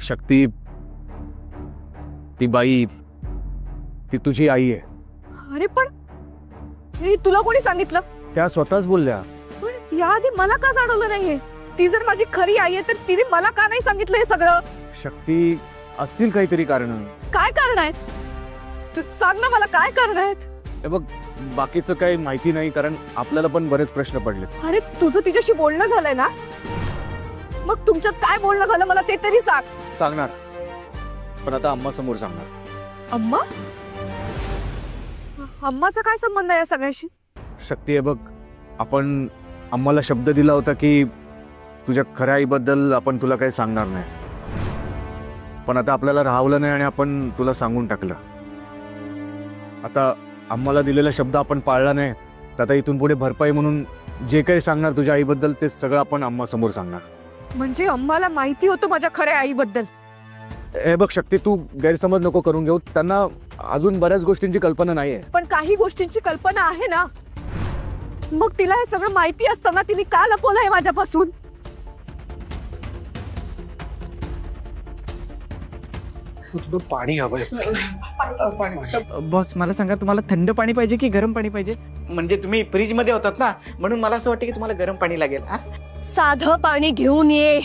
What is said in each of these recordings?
शक्ती, ती बाई ती तुझी आई आहे. अरे पण हे तुला कोणी सांगितलं? त्या स्वतःच बोलल्या. पण याआधी मला का जाणवलं नाहीये? ती जर माझी खरी आई आहे तर तिने मला का नाही सांगितलं हे सगळं? शक्ती, असतील काहीतरी कारण. काय कारण आहेत? सांग ना मला, काय कारण आहेत? हे बघ, बाकीचं काही माहिती नाही, कारण आपल्याला पण बरेच प्रश्न पडले. अरे तुझं तिच्याशी बोलणं झालंय ना? मग तुमच्यात काय बोलणं झालं मला ते तरी सांग. सांगणार, पण आता अम्मा समोर सांगणार. अम्मा? अम्माचा काय संबंध आहे या सगळ्याशी? शक्ती, हे बघ, आपण अम्माला शब्द दिला होता की तुझ्या खऱ्या आईबद्दल आपण तुला काही सांगणार नाही, पण आता आपल्याला राहवलं नाही आणि आपण तुला सांगून टाकलं. आता अम्माला दिलेला शब्द आपण पाळला नाही, तर आता इथून पुढे भरपाई म्हणून जे काही सांगणार तुझ्या आईबद्दल ते सगळं आपण अम्मा समोर सांगणार. म्हणजे अम्माला माहिती होतं माझ्या खऱ्या आईबद्दल? हे बघ शक्ती, तू गैरसमज नको करून घेऊ. त्यांना अजून बऱ्याच गोष्टींची कल्पना नाहीये. पण काही गोष्टींची कल्पना आहे ना. मग तिला हे सगळं माहिती असताना तिने का लपवलं हे माझ्यापासून? पाणी हवंय. बॉस, मला सांगा, तुम्हाला थंड पाणी पाहिजे की गरम पाणी पाहिजे? म्हणजे तुम्ही फ्रीज मध्ये होतात ना, म्हणून मला असं वाटतं की तुम्हाला गरम पाणी लागेल. साधं पाणी घेऊन ये.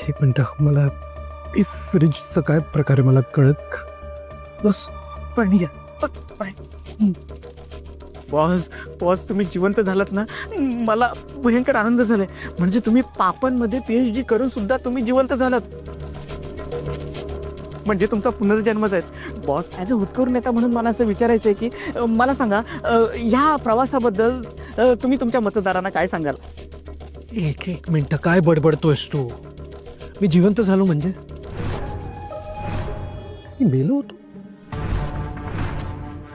एक मिनिट, मला फ्रीजचं काय प्रकारे मला कळत. बस पाणी घ्या. बॉस, बॉस, तुम्ही जिवंत झालात ना, मला भयंकर आनंद झालाय. म्हणजे तुम्ही पापांमध्ये PhD करून सुद्धा तुम्ही जिवंत झालात. म्हणजे तुमचा पुनर्जन्मच आहे. बॉस, ॲज अ हुतकरून नेता म्हणून मला असं विचारायचं आहे की मला सांगा, ह्या प्रवासाबद्दल तुम्ही तुमच्या मतदारांना काय सांगाल? एक मिनिट, काय बडबडतोयस तू? मी जिवंत झालो म्हणजे मी मेलो होतो?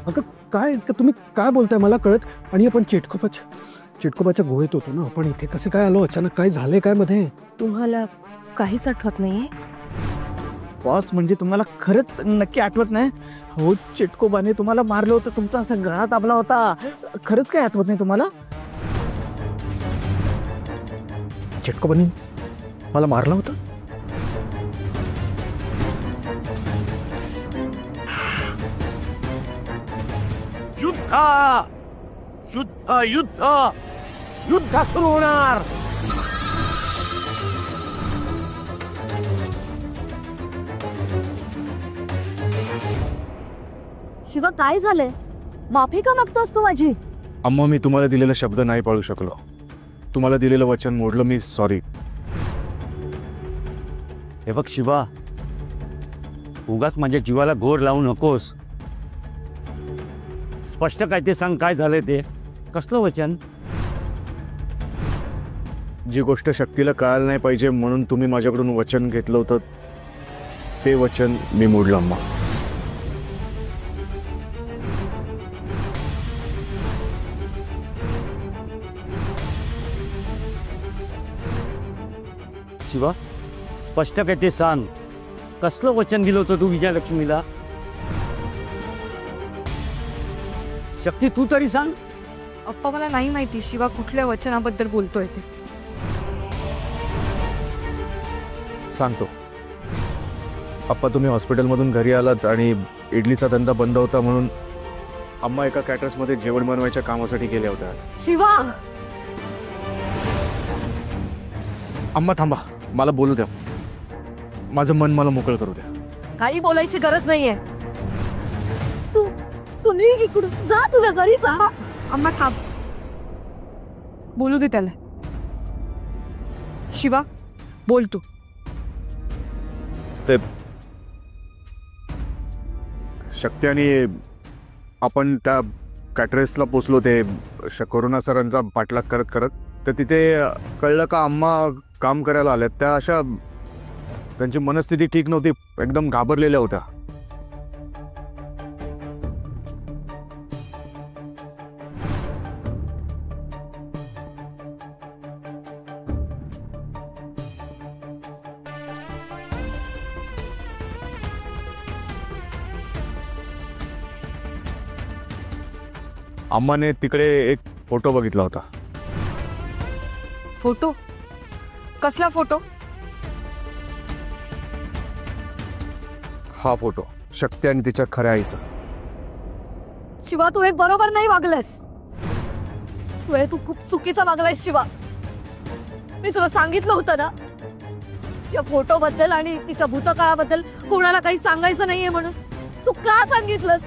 अगं काय तुम्ही काय बोलताय मला कळत. आणि आपण चिटकोबाच्या गुहेत होतो ना, आपण इथे कसे काय आलो अचानक? काय झाले काय मध्ये? तुम्हाला काहीच आठवत नाहीये? बॉस, म्हणजे तुम्हाला खरंच नक्की आठवत नाही? हो, चिटकोबाने तुम्हाला मारलं होतं, तुमचा असा गळा दाबला होता. खरंच काय आठवत नाही तुम्हाला? चिटकोबाने मला मारलं होतं? युद्ध सुरू होणार. शिवा, काय झालंय? माफी का मागतोस तू माझी? अम्मा, मी तुम्हाला दिलेला शब्द नाही पाळू शकलो. तुम्हाला दिलेलं वचन मोडलं मी. सॉरी. हे बघ शिवा, उगाच माझ्या जीवाला घोर लावू नकोस. स्पष्ट काय ते सांग, काय झालंय ते? कसलं वचन? जी गोष्ट शक्तीला कळायला नाही पाहिजे म्हणून तुम्ही माझ्याकडून वचन घेतलं होतं, ते वचन मी मोडलं अम्मा. शिवा, स्पष्ट काय ते सांग, कसलं वचन दिलं होतं तू विजयलक्ष्मीला? शक्ती, तू तरी सांग. अप्पा, मला नाही माहिती शिवा कुठल्या वचनाबद्दल बोलतोय ते. सांगतो. अप्पा, तुम्ही हॉस्पिटलमधून घरी आलात आणि इडलीचा धंदा बंद होता म्हणून अम्मा एका कॅटर्समध्ये जेवण बनवायच्या कामासाठी गेल्या होत्या. शिवा! अम्मा थांबा, मला बोलू द्या. माझं मन मला मोकळं करू द्या. काही बोलायची गरज नाहीये. तुम्ही इकडून जा, तुझ्या घरी जा. अम्मा थांब, बोलू दे त्याला. शिवा, बोल तू. ते शक्ती आणि आपण त्या कॅटरेसला पोचलो, ते कोरोना सरांचा पाठलाग करत करत. तर तिथे कळलं का अम्मा काम करायला आल्यात. त्या अशा, त्यांची मनस्थिती ठीक नव्हती, एकदम घाबरलेल्या होत्या. अम्माने तिकडे एक फोटो बघितला होता. फोटो? कसला फोटो? हा फोटो शक्ती आणि तिच्या खऱ्या आईचा. शिवा, तू हे बरोबर नाही वागलस. तू खूप चुकीचा वागलायस शिवा. मी तुला सांगितलं होतं ना, या फोटो बद्दल आणि तिच्या भूतकाळाबद्दल कोणाला काही सांगायचं नाहीये म्हणून. तू का सांगितलंस?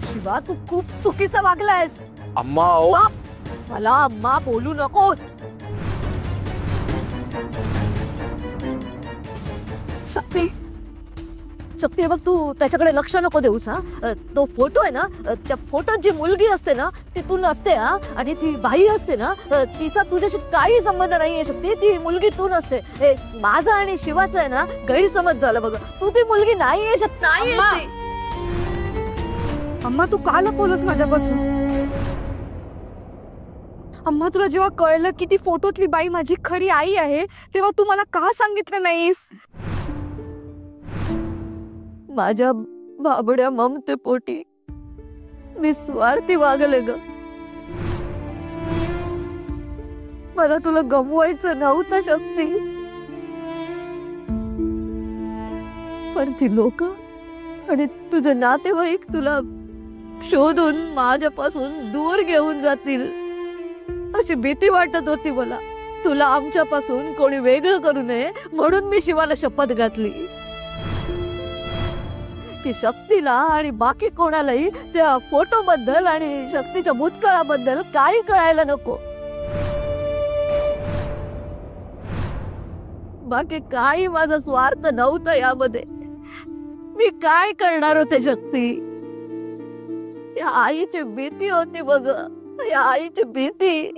शिवा, तू खूप चुकीचं वागलायस. अम्मा मला अम्मा बोलू नकोस. शक्ती, शक्ती, हे बघ, तू त्याच्याकडे लक्ष नको देऊस. हा, तो फोटो आहे ना, त्या फोटोत जी मुलगी असते ना ती तू नसते. हा, आणि ती बाई असते ना, तिचा तुझ्याशी काही संबंध नाहीये शक्ती. ती मुलगी तू नसते. माझा आणि शिवाचा आहे ना गैरसमज झाला बघ. तू ती मुलगी नाहीये शक्ती. अम्मा, तू का लपवलंस माझ्यापासून? अम्मा, तुला जेव्हा कळलं की ती फोटोतली बाई माझी खरी आई आहे तेव्हा तू मला का सांगितलं नाहीस? माझ्या बाबड्या ममते पोटी मी स्वार्थी वागले ग. मला तुला गमवायचं नव्हतं शक्ती. पण ती लोक आणि तुझे नातेवाईक तुला शोधून माझ्यापासून दूर घेऊन जातील अशी भीती वाटत होती मला. तुला आमच्यापासून कोणी वेगळं करू नये म्हणून मी शिवाला शपथ घातली की शक्तीला आणि बाकी कोणालाही त्या फोटो बद्दल आणि शक्तीच्या भूतकाळाबद्दल काही कळायला नको. बाकी काही माझा स्वार्थ नव्हता यामध्ये. मी काय करणार होते शक्ती? या आईची भीती होती बघ, या आईची भीती.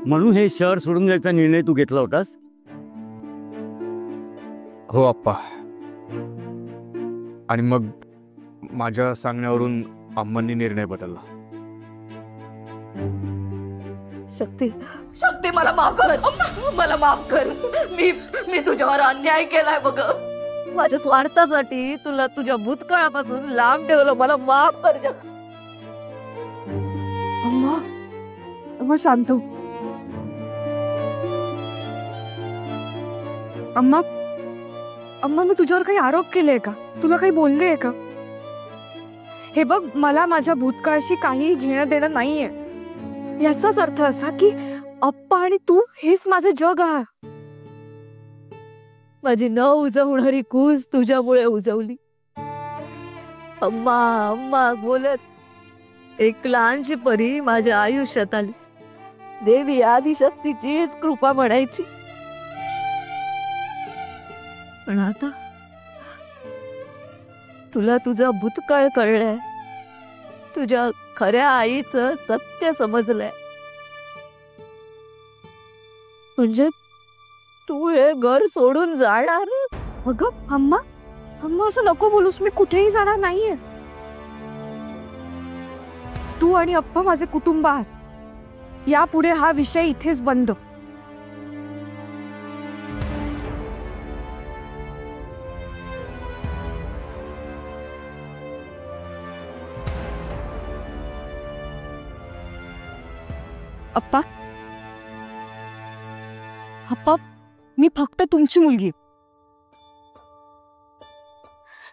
म्हणून हे शहर सोडून जायचा निर्णय तू घेतला होतास? हो अप्पा. आणि मग माझ्या सांगण्यावरून अम्मांनी निर्णय बदलला. शक्ती, शक्ती, मला माफ कर. मला माफ कर. मी तुझ्यावर अन्याय केलाय बघ. माझ्या स्वार्थासाठी तुला तुझ्या भूतकाळापासून लांब ठेवलं. मला माफ कर शक्ती. अम्मा, अम्मा शांत हो. अम्मा, अम्मा, मी तुझ्यावर काही आरोप केलेय का? तुला काही बोलले का? हे बघ, मला माझ्या भूतकाळाशी काही घेणं देणं नाहीये. याचाच अर्थ असा की अप्पा आणि तू हेच माझे जग आहे. माझी न उजवणारी कूस तुझ्यामुळे उजवली. अम्मा, अम्मा बोलत एक लहानशी परी माझ्या आयुष्यात आली. देवी आदिशक्तीचीच कृपा म्हणायची. पण आता तुला तुझा भूतकाळ कळलाय. तुझ्या खऱ्या आईचं सत्य समजलंय. म्हणजे तू हे घर सोडून जाणार? अगं अम्मा, अम्मा, असं नको बोलूस. मी कुठेही जाणार नाहीये. तू आणि अप्पा माझे कुटुंब आहात. यापुढे हा विषय इथेच बंद. अप्पा, अप्पा, मी फक्त तुमची मुलगी.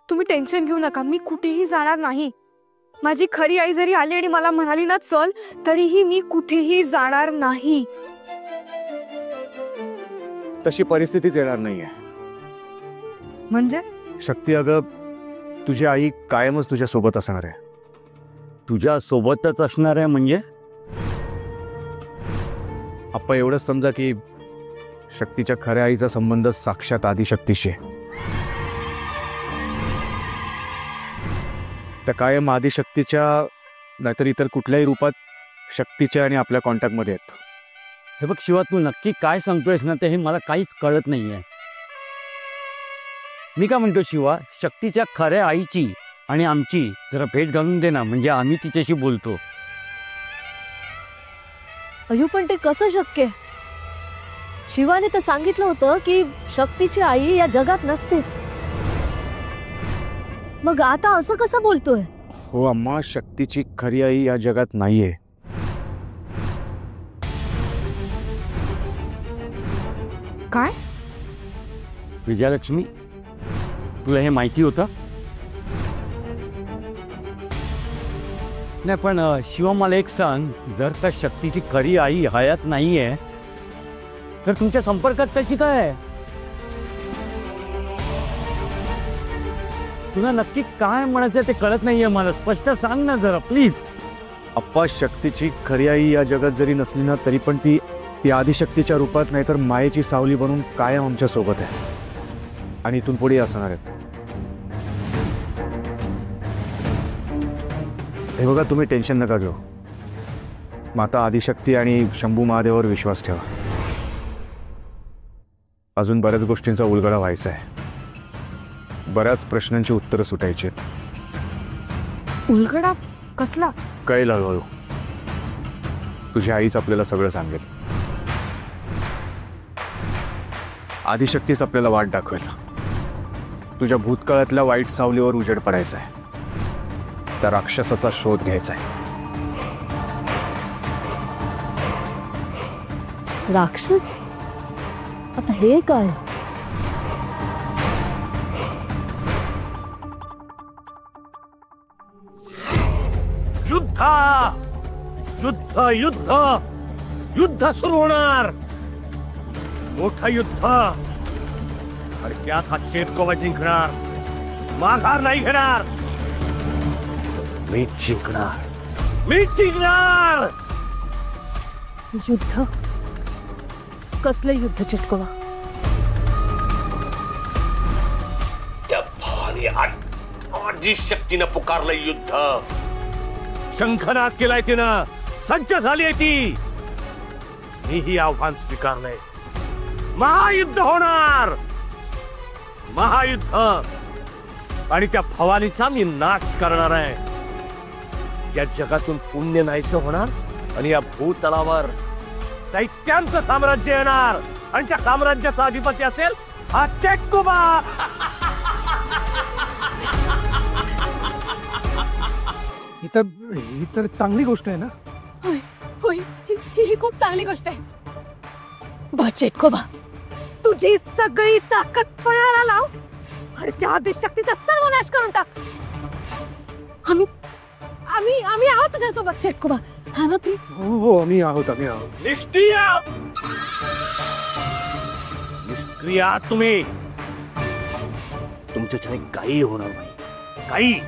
तुम्ही टेन्शन घेऊ नका. मी कुठेही जाणार नाही. माझी खरी आई जरी आली आणि मला म्हणाली ना चल, तरीही मी कुठेही जाणार नाही. तशी परिस्थितीच येणार नाहीये. म्हणजे शक्ती, अगं तुझी आई कायमच तुझ्या सोबत असणार आहे. तुझ्या सोबतच असणार आहे म्हणजे? अप्पा, एवढंच समजा की शक्तीच्या खऱ्या आईचा संबंध साक्षात आदिशक्तीशी आहे. त्या कायम आदिशक्तीच्या नाहीतर इतर कुठल्याही रूपात शक्तीच्या आणि आपल्या कॉन्टॅक्टमध्ये आहेत. हे बघ शिवा, तू नक्की काय सांगतोयस ना ते हे मला काहीच कळत नाहीये. मी काय म्हणतो शिवा, शक्तीच्या खऱ्या आईची आणि आमची जरा भेट घालून दे ना, म्हणजे आम्ही तिच्याशी बोलतो. अयो, पण ते कसं शक्य? शिवाने तर सांगितलं होतं की शक्तीची आई या जगात नसते. मग आता असं कसं बोलतोय? हो अम्मा, शक्तीची खरी आई या जगात नाहीये. काय? विजयालक्ष्मी, तुला हे माहिती होतं? नाही पण शिवा, मला एक सांग, जर का शक्तीची खरी आई हयात नाहीये तर तुमच्या संपर्कात कशी काय? तुला नक्की काय म्हणायचं ते कळत नाहीये मला. स्पष्ट सांग ना जरा प्लीज. अप्पा, शक्तीची खरी आई या जगात जरी नसली ना तरी पण ती आदिशक्तीच्या रूपात नाहीतर मायेची सावली बनून कायम आमच्या सोबत आहे आणि इथून पुढे असणार आहेत. हे बघा, तुम्ही टेन्शन नका घेऊ. माता आदिशक्ती आणि शंभू महादेवावर विश्वास ठेवा. अजून बऱ्याच गोष्टींचा उलगडा व्हायचा आहे. बऱ्याच प्रश्नांची उत्तरं सुटायची आहेत. उलगडा कसला? कळेल हळूहळू. तुझी आईच आपल्याला सगळं सांगेल. आदिशक्तीच आपल्याला वाट दाखवेल. तुझ्या भूतकाळातल्या वाईट सावलीवर उजेड पडायचा आहे. त्या राक्षसाचा शोध घ्यायचा आहे. राक्षस? आता हे काय? युद्ध युद्ध युद्ध युद्ध सुरू होणार. मोठं युद्ध. आणि त्यात हा चेटकोबा जिंकणार. माघार नाही घेणार. मी जिंकणार. मी जिंकणार. युद्ध? कसलं युद्ध चिटकवा? त्या भावाने आजी शक्तीनं पुकारलं युद्ध. शंखनाद केलाय तिनं. सज्ज झाली आहे ती. मीही आव्हान स्वीकारलंय. महायुद्ध होणार. महायुद्ध. आणि त्या भवानीचा मी नाश करणार आहे. या जगातून पुण्य नाहीसं होणार आणि या भूतलावर दैत्यांचं साम्राज्य येणार. आणि त्या साम्राज्याचा अधिपती असेल हा चेटकोबा. ही तर चांगली गोष्ट आहे ना. होय, ही खूप चांगली गोष्ट आहे. बा चेटकोबा, तुझी सगळी ताकद पणाला लाव आणि त्या आदिशक्तीचा सर्वनाश करून टाक. आम्ही आहोत तुझ्यासोबत चेटकोबा. हा ना प्लीज. हो, आम्ही आहोत. निष्क्रिय. निष्क्रिय आहात तुम्ही. तुमच्याच्याने काही होणार नाही. काही.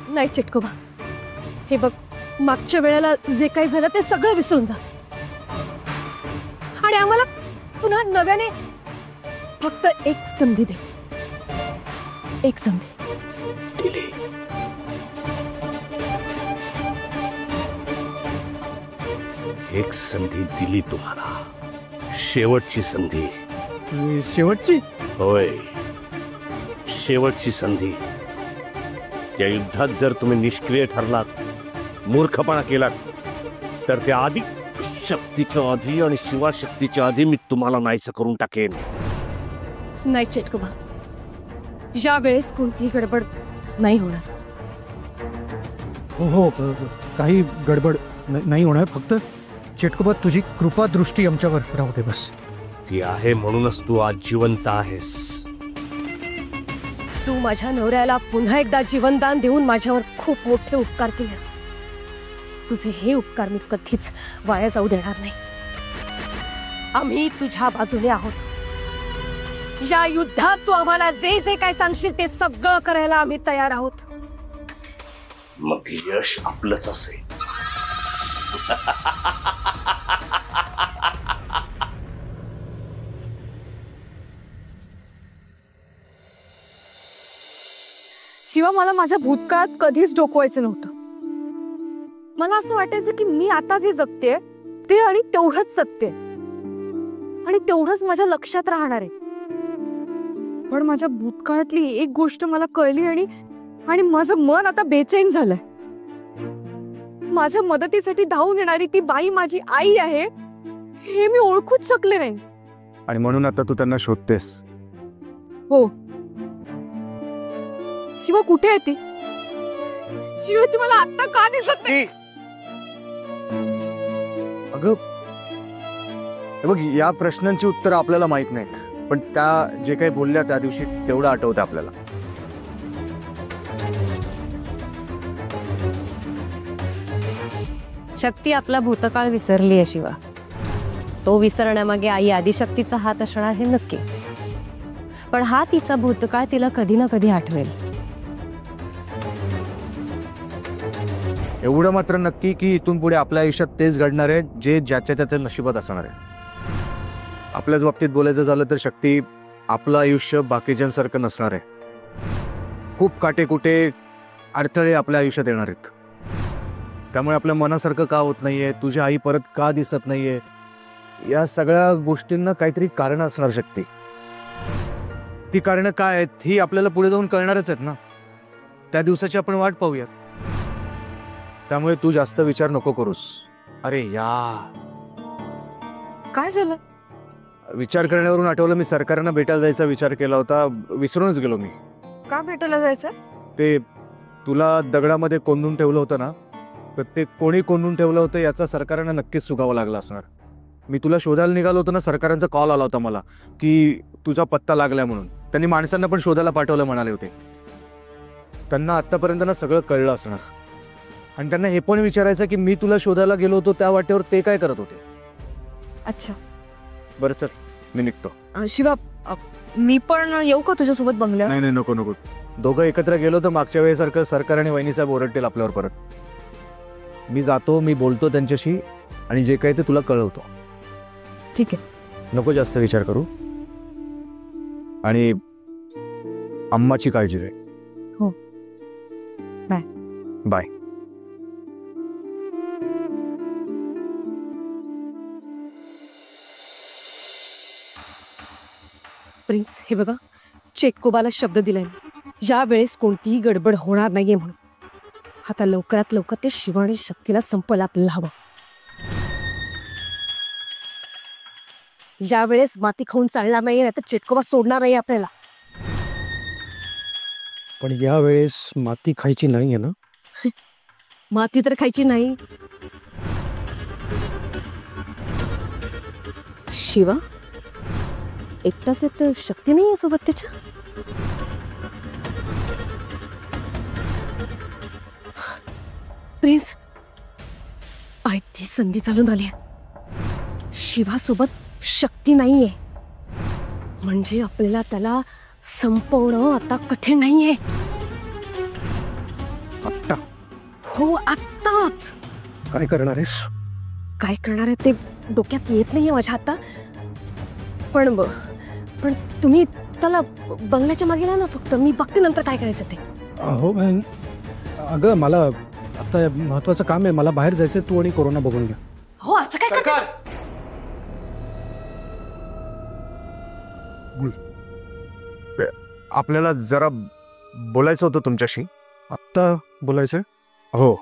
नाही चेटकोबा, हे बघ, मागच्या वेळेला जे काही झालं ते सगळं विसरून जा आणि आम्हाला पुन्हा नव्याने फक्त एक संधी दे. एक संधी. एक संधी दिली तुम्हाला. शेवटची संधी. शेवटची? होय, शेवटची संधी. त्या युद्धात जर तुम्ही निष्क्रिय ठरलात, मूर्खपणा केलात, तर त्या आधी शक्तीच्या आधी आणि शिवाशक्तीच्या आधी मी तुम्हाला नाहीसं करून टाकेन. नाही चेटकोबा, या वेळेस कोणतीही गडबड नाही होणार. हो, काही गडबड नाही होणार. फक्त चेटकोबा, तुझी कृपा दृष्टी आमच्यावर राहू दे बस. ती आहे म्हणूनच तू आज जिवंत आहेस. तू माझ्या नवऱ्याला पुन्हा एकदा जीवनदान देऊन माझ्यावर खूप मोठे उपकार केलेस. तुझे हे उपकार मी कधीच वाया जाऊ देणार नाही. आम्ही तुझ्या बाजूने आहोत. या युद्धात तू आम्हाला जे जे काय सांगशील ते सगळं करायला आम्ही तयार आहोत. मग यश आपलंच असेल. शिवा, मला माझ्या भूतकाळात कधीच डोकवायचं नव्हतं. मला असं वाटायचं की मी आता जे जगते ते आणि तेवढंच सत्य आणि तेवढंच माझ्या लक्षात राहणार आहे. पण माझ्या भूतकाळातली एक गोष्ट मला कळली आणि माझं मन आता बेचैन झालंय. माझ्या मदतीसाठी धावून येणारी ती बाई माझी आई आहे हे मी ओळखूच शकले नाही. आणि म्हणून आता तू त्यांना शोधतेस. हो. शिवा, कुठे आहे ती? शिव ती मला आता का दिसत नाही? अगं हे बघ, या प्रश्नांची उत्तर आपल्याला माहित नाहीत, पण त्या जे काही बोलल्या त्या दिवशी तेवढं आठवतं आपल्याला. शक्ती आपला भूतकाळ विसरली आहे शिवा. तो विसरण्यामागे आई आदिशक्तीचा हात असणार हे नक्की, पण हा तिचा भूतकाळ तिला कधी ना कधी आठवेल. एवढं मात्र नक्की की इथून पुढे आपल्या आयुष्यात तेच घडणार आहे जे ज्याच्या त्याच्या नशिबात असणार आहे. आपल्याच बाबतीत बोलायचं झालं तर शक्ती, आपलं आयुष्य बाकीच्यांसारखं नसणार आहे. खूप काटेकुटे अडथळे आपल्या आयुष्यात येणार आहेत. त्यामुळे आपल्या मनासारखं का होत नाहीये, तुझी आई परत का दिसत नाहीये, या सगळ्या गोष्टींना काहीतरी कारण असणार शक्ती. ती कारणं काय आहेत ही आपल्याला पुढे जाऊन कळणारच आहेत ना. त्या दिवसाची आपण वाट पाहूयात. त्यामुळे तू जास्त विचार नको करूस. अरे काय झालं? विचार करण्यावरून आठवलं, मी सरकारनं भेटायला जायचा विचार केला होता, विसरूनच गेलो मी. का भेटायला जायचं? ते तुला दगडामध्ये कोंडून ठेवलं होतं ना, तर ते कोणी कोंडून ठेवलं होतं याचा सरकारनं नक्कीच सुगावा लागला असणार. मी तुला शोधायला निघालो होतो ना, सरकारांचा कॉल आला होता मला की तुझा पत्ता लागलाय म्हणून. त्यांनी माणसांना पण शोधायला पाठवलं म्हणाले होते. त्यांना आत्तापर्यंत ना सगळं कळलं असणार, आणि त्यांना हे पण विचारायचं की मी तुला शोधायला गेलो होतो त्या वाटेवर ते काय करत होते. अच्छा बरं चल, मी निघतो. शिवा, मी पण येऊ का तुझ्यासोबत बंगल्यावर? नाही नको नको, दोघं एकत्र गेलो तर मागच्या वेळेसारखं सरकार आणि वहिनीसाहेब ओरडतील आपल्यावर परत. मी जातो, मी बोलतो त्यांच्याशी, आणि जे काही ते तुला कळवतो. ठीक आहे. नको जास्त विचार करू, आणि अम्माची काळजी घे. हो. बाय. बाय. प्रिन्स, हे बघा, चेटकोबाला शब्द दिलाय या वेळेस कोणतीही गडबड होणार नाहीये म्हणून. आता लवकरात लवकर ते शिव आणि शक्तीला संपवायला आपल्याला हवं. या वेळेस माती खाऊन चालणार नाहीये, नाही तर चेटकोबा सोडणार नाही आपल्याला. पण या वेळेस माती खायची नाहीये ना? माती तर खायची नाही. शिवा एकटाच येत, शक्ती नाही सोबत त्याच्या. प्रिन्स, ती संधी चालून आली. शिवा सोबत शक्ती नाहीये म्हणजे आपल्याला त्याला संपवणं आता कठीण नाहीये. आत्ता हो, आत्ताच. काय करणार आहेस? काय करणार आहे ते डोक्यात येत नाहीये माझ्या आता. पण तुम्ही त्याला बंगल्याच्या मागे ना, फक्त मी बघते नंतर काय करायचं ते. हो बहन, अगं मला आता महत्वाचं काम आहे, मला बाहेर जायचंय. तू आणि कोरोना बघून घ्या. हो, असं काय करणार? आपल्याला जरा बोलायचं होतं तुमच्याशी. आत्ता बोलायचंय? हो.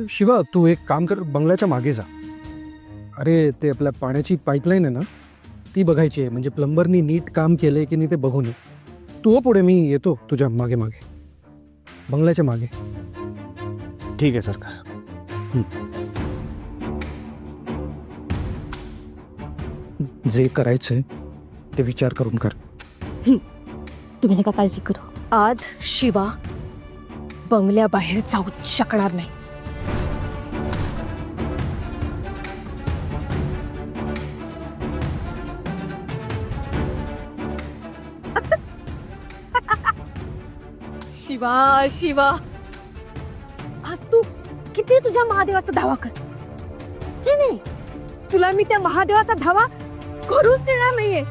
शिवा, तू एक काम कर, बंगल्याच्या मागे जा. अरे ते आपल्या पाण्याची पाईपलाईन आहे ना, ती बघायची आहे. म्हणजे प्लंबरनी नीट काम केलंय की नाही ते बघून ये. तू हो पुढे, मी येतो तुझ्या मागे मागे, बंगल्याच्या मागे. ठीक आहे सरकार. जे करायचंय ते विचार करून कर. तुम्ही नका काळजी करू. आज शिवा बंगल्याबाहेर जाऊ शकणार नाही. शिवा, शिवा, आज तू किती तुझ्या महादेवाचा धावा कर. नाही, तुला मी त्या महादेवाचा धावा करूच देणार नाहीये.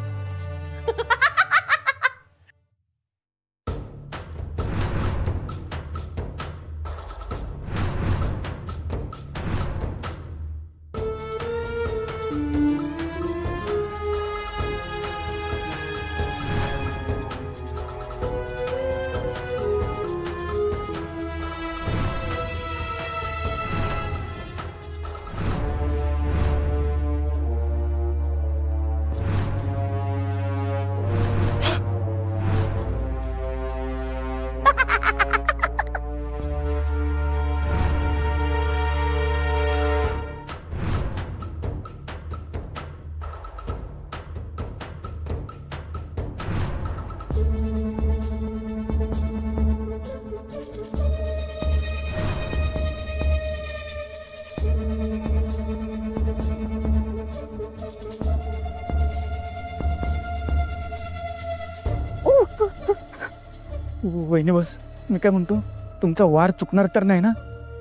वहिनी बस, मी काय म्हणतो, तुमचा वार चुकणार तर नाही ना?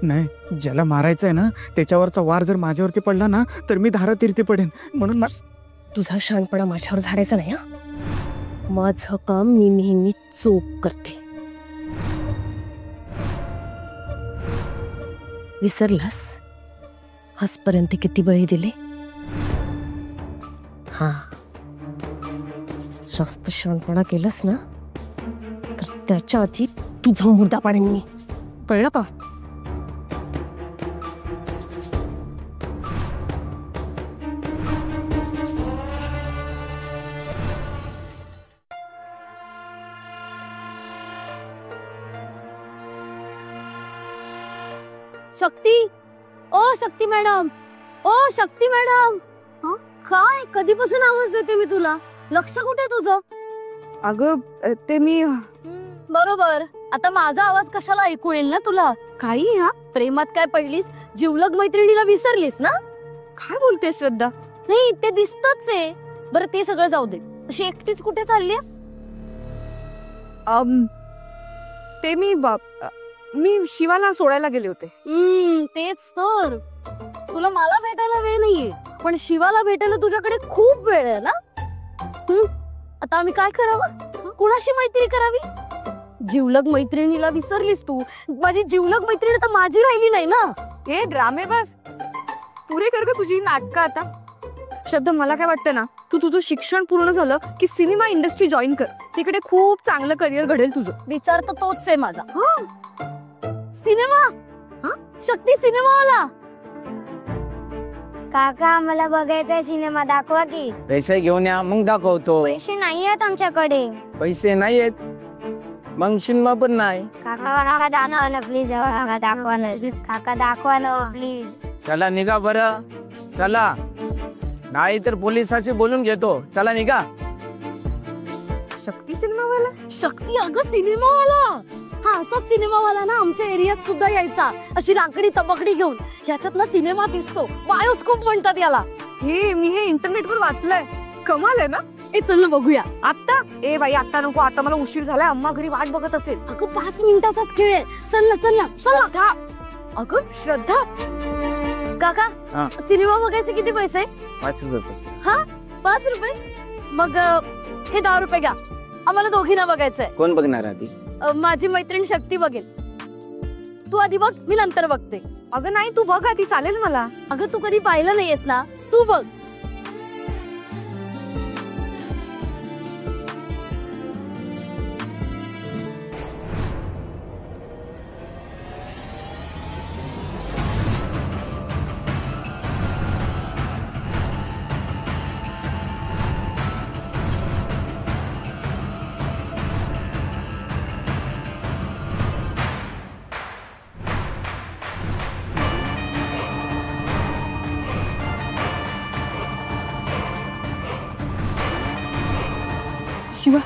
नाही, ज्याला मारायचं आहे ना त्याच्यावरचा वार जर माझ्यावरती पडला ना तर मी धारातीर्थी पडेन. म्हणून तुझा शानपणा माझ्यावर झाडायचा नाही हा. माझं काम मी नेहमी चोख करते. विसरलास आजपर्यंत किती बळी दिले? हा, जास्त शानपणा केलंस ना तर त्याच्या आधी तुझा मुर्दा पाडेन मी. कळलं का? शक्ती, ओ शक्ती मॅडम, ओ शक्ती मॅडम. काय कधीपासून आवाज देते मी तुला? लक्ष कुठे तुझं? अगं ते मी बरोबर. आता माझा आवाज कशाला ऐकू येईल ना तुला? काही हा प्रेमात काय पडलीस? जिवलग मैत्रिणीला विसरलीस ना? काय बोलते श्रद्धा? नाही ते दिसतच आहे. बरं ते सगळं जाऊ दे. अशी एकटीच कुठे चाललीस? ते मी शिवाला सोडायला गेले होते. तेच तर. तुला मला भेटायला वेळ नाहीये पण शिवाला भेटायला तुझ्याकडे खूप वेळ आहे ना. आता आम्ही काय करावं? कुणाशी मैत्री करावी? जिवलग मैत्रिणीला विसरलीस तू. माझी जिवलग मैत्रिणी तर माझी राहिली नाही ना. हे ड्रामे बस पुरे कर ग तुझी नाटकं आता. श्रद्धा, मला काय वाटतं ना, तू तुझं शिक्षण पूर्ण झालं की सिनेमा इंडस्ट्री जॉईन कर. तिकडे खूप चांगलं करिअर घडेल तुझं. विचार तर तोच आहे माझा. सिनेमा? शक्ती सिनेमावाला? काका आम्हाला बघायचा सिनेमा, दाखवा की. पैसे घेऊन या मग दाखवतो. पैसे नाही आहेत आमच्याकडे. पैसे नाही आहेत मग सिनेमा पण नाही. काका दाखवा ना प्लीज. काका दाखवा ना. काका दाखवा ना प्लीज. चला निघा बरं, चला, नाही तर पोलिसाशी बोलून घेतो. चला निघा. शक्ती सिनेमावाला? शक्ती अगं सिनेमावाला. हा असाच सिनेमावाला ना आमच्या एरियात सुद्धा यायचा. अशी लाकडी तबकडी घेऊन. ह्याच्यात ना सिनेमा दिसतो. बायोस्कोप म्हणतात याला. मी हे इंटरनेटवर वाचलंय. कमाल आहे ना. ए चल ना बघूया. आता? ए बाई आता नको, आता मला उशीर झालाय. अम्मा घरी वाट बघत असेल. अगं 5 मिनिटाचाच खेळ आहे. चल ना चल ना चल ना. अगं श्रद्धा. काका सिनेमा बघायचे किती पैसे? 5 रुपये. हा 5 रुपये? मग हे 10 रुपये घ्या. आम्हाला दोघींना बघायचंय. कोण बघणार आधी? माझी मैत्रीण शक्ती बघेल. तू आधी बघ, मी नंतर बघते. अगं नाही, तू बघ आधी, चालेल मला. अगं तू कधी पाहिलं नाहीयेस ना, तू बघ. शिवा